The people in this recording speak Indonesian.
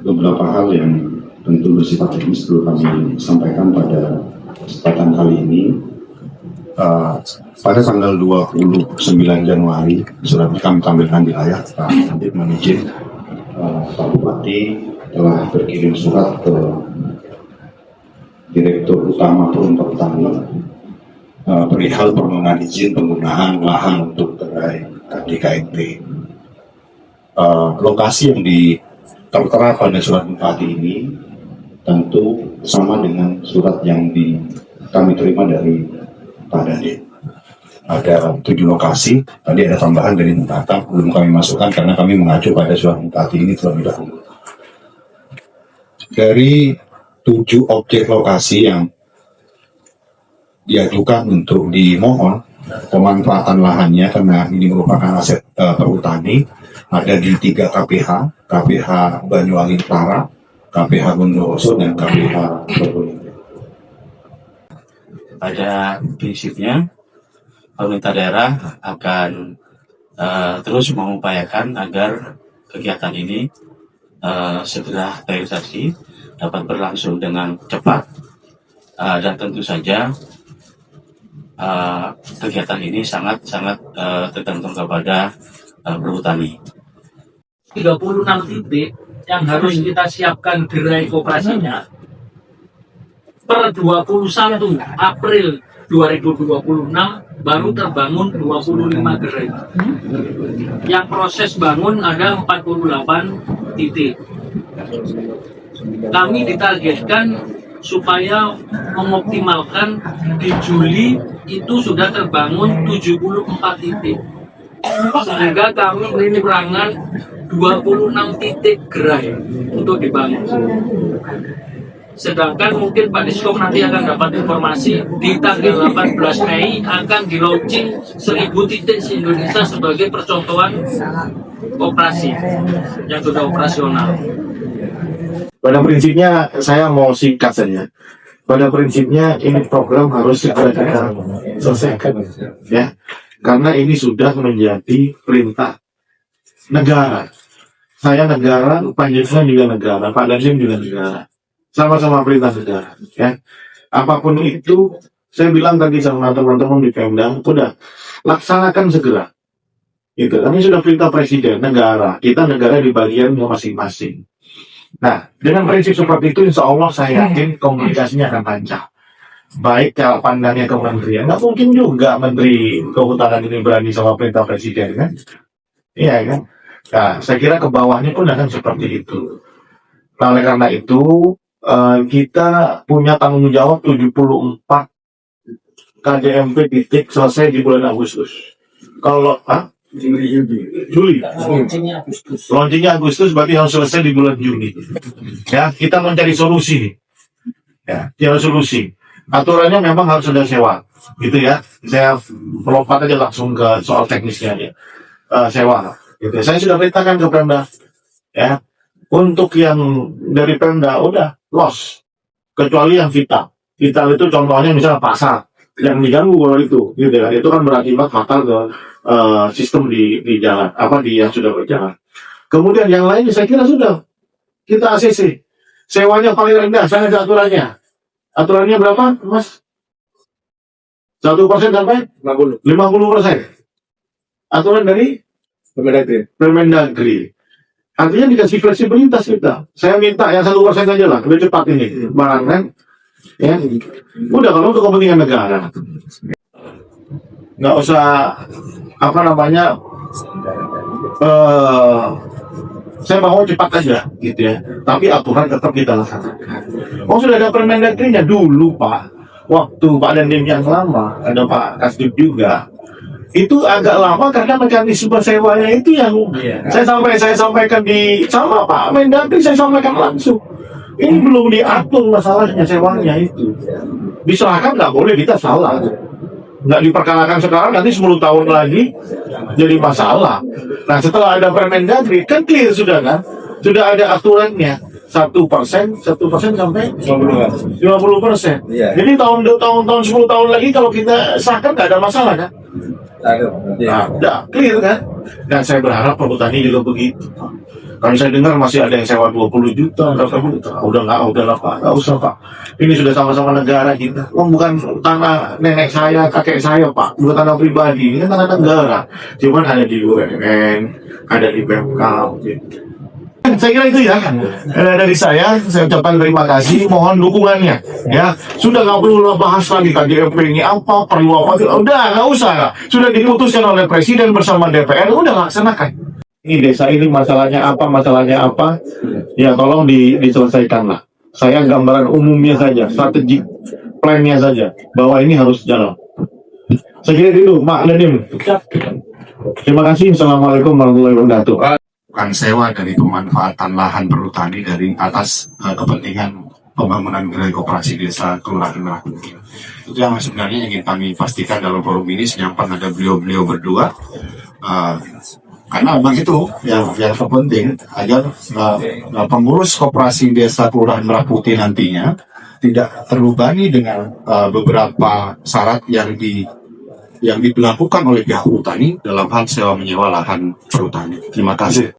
beberapa hal yang tentu bersifat teknis perlu kami sampaikan pada kesempatan kali ini. Pada tanggal 29 Januari, suratnya kami tampilkan di layar, Pak Adip menizin Pak Bupati telah berkirim surat ke Direktur Utama Perhutani perihal permohonan izin penggunaan lahan untuk gerai DKNT. Lokasi yang tertera pada surat Bupati ini tentu sama dengan surat yang kami terima dari Pak Dandim. Ada 7 lokasi, tadi ada tambahan dari Mutata, belum kami masukkan karena kami mengacu pada surat Bupati ini terlebih dahulu. Dari 7 objek lokasi yang diajukan untuk dimohon pemanfaatan lahannya karena ini merupakan aset perhutani, ada di 3 KPH, KPH Banyuwangi Utara, KPH Bondowoso, dan KPH Probolinggo. Pada prinsipnya, pemerintah daerah akan terus mengupayakan agar kegiatan ini segera realisasi, dapat berlangsung dengan cepat, dan tentu saja kegiatan ini sangat tergantung kepada perhutani. 36 titik yang harus kita siapkan gerai koperasinya per 21 April 2026 baru terbangun 25 gerai. Yang proses bangun ada 48 titik. Kami ditargetkan supaya mengoptimalkan di Juli itu sudah terbangun 74 titik. Sehingga kami kekurangan 26 titik gerai untuk dibangun. Sedangkan mungkin Pak Diskom nanti akan dapat informasi di tanggal 18 Mei akan di launching 1000 titik di Indonesia sebagai percontohan operasi yang sudah operasional. Pada prinsipnya saya mau singkat saja. Pada prinsipnya ini program harus segera kita selesaikan, ya, karena ini sudah menjadi perintah negara. Saya negara, Pak Yusuf juga negara, Pak Dandim juga negara. Sama-sama perintah negara, ya. Apapun itu, saya bilang tadi sama teman-teman di Pemda, udah laksanakan segera. Itu, kami sudah perintah presiden negara, kita negara di bagian masing-masing. Nah, dengan prinsip seperti itu, insya Allah saya yakin komunikasinya akan lancar. Baik cara pandangnya kementerian, nggak mungkin juga Menteri Kehutanan ini berani sama perintah presiden, kan? Iya, kan? Nah, saya kira ke bawahnya pun akan seperti itu. Nah, oleh karena itu, kita punya tanggung jawab 74 KJMP titik selesai di bulan Agustus. Kalau Juli. Launchingnya Agustus berarti harus selesai di bulan Juni. Ya, kita mencari solusi. Ya, cari solusi. Aturannya memang harus ada sewa, gitu ya. Saya melompat aja langsung ke soal teknisnya ya. Sewa. Gitu. Saya sudah perintahkan ke Pemda. Ya. Untuk yang dari Pemda udah loss, kecuali yang vital. Vital itu contohnya misalnya pasar yang diganggu kalau itu, gitu ya. Itu kan berakibat fatal ke sistem di jalan, yang sudah berjalan. Kemudian yang lain saya kira sudah kita ACC. Sewanya paling rendah, saya ada aturannya. Aturannya berapa, Mas? 1% sampai 50%. Aturan dari Permendagri. Artinya dikasih fleksibilitas kita. Saya minta yang 1% aja lah, lebih cepat ini. Barang ya. Udah kalau untuk kepentingan negara. Nggak usah saya mau cepat aja gitu ya, tapi aturan tetap kita laksanakan. Sudah ada Permendagri-nya dulu Pak, waktu Pak Dandim yang lama, ada Pak Kasdip juga. Itu agak lama karena mekanisme sewanya itu yang saya sampaikan sama Pak Mendagri, saya sampaikan langsung. Ini belum diatur masalahnya sewanya itu. Diserahkan nggak boleh, kita salah. Nggak diperkarakan sekarang, nanti 10 tahun lagi jadi masalah. Nah, setelah ada Permendagri, kan clear sudah kan? Sudah ada aturannya. 1% sampai 50%. Jadi tahun 10 tahun lagi kalau kita sahkan nggak ada masalah kan? Nah, udah clear kan? Dan saya berharap perhutani juga begitu. Kalau saya dengar masih ada yang sewa 20 juta, berapa juta. Udah lah Pak, nggak usah Pak. Ini sudah sama-sama negara kita. Bukan tanah nenek saya, kakek saya Pak. Bukan tanah pribadi, ini kan tanah negara. Cuman ada di BUMN, ada di Pemkab. Gitu. Saya kira itu ya. Dari saya ucapkan terima kasih, mohon dukungannya. Ya, sudah nggak perlu bahas lagi KGP ini apa, perlu apa. Udah nggak usah. Sudah diputuskan oleh Presiden bersama DPR, udah laksanakan. Ini desa ini masalahnya apa, ya tolong diselesaikan lah. Saya gambaran umumnya saja, strategi plannya saja, bahwa ini harus jalan. Saya kira itu, Mak Lenim. Terima kasih, Assalamualaikum warahmatullahi wabarakatuh. Bukan sewa dari pemanfaatan lahan perhutani dari atas kepentingan pembangunan wilayah koperasi desa kelurahan Merakuti. Itu yang sebenarnya ingin kami pastikan dalam forum ini, sedangkan ada beliau-beliau berdua. Karena memang itu yang terpenting agar pengurus koperasi desa kelurahan Merakuti nantinya tidak terbebani dengan beberapa syarat yang diberlakukan oleh pihak perhutani dalam hal sewa menyewa lahan perhutani. Terima kasih.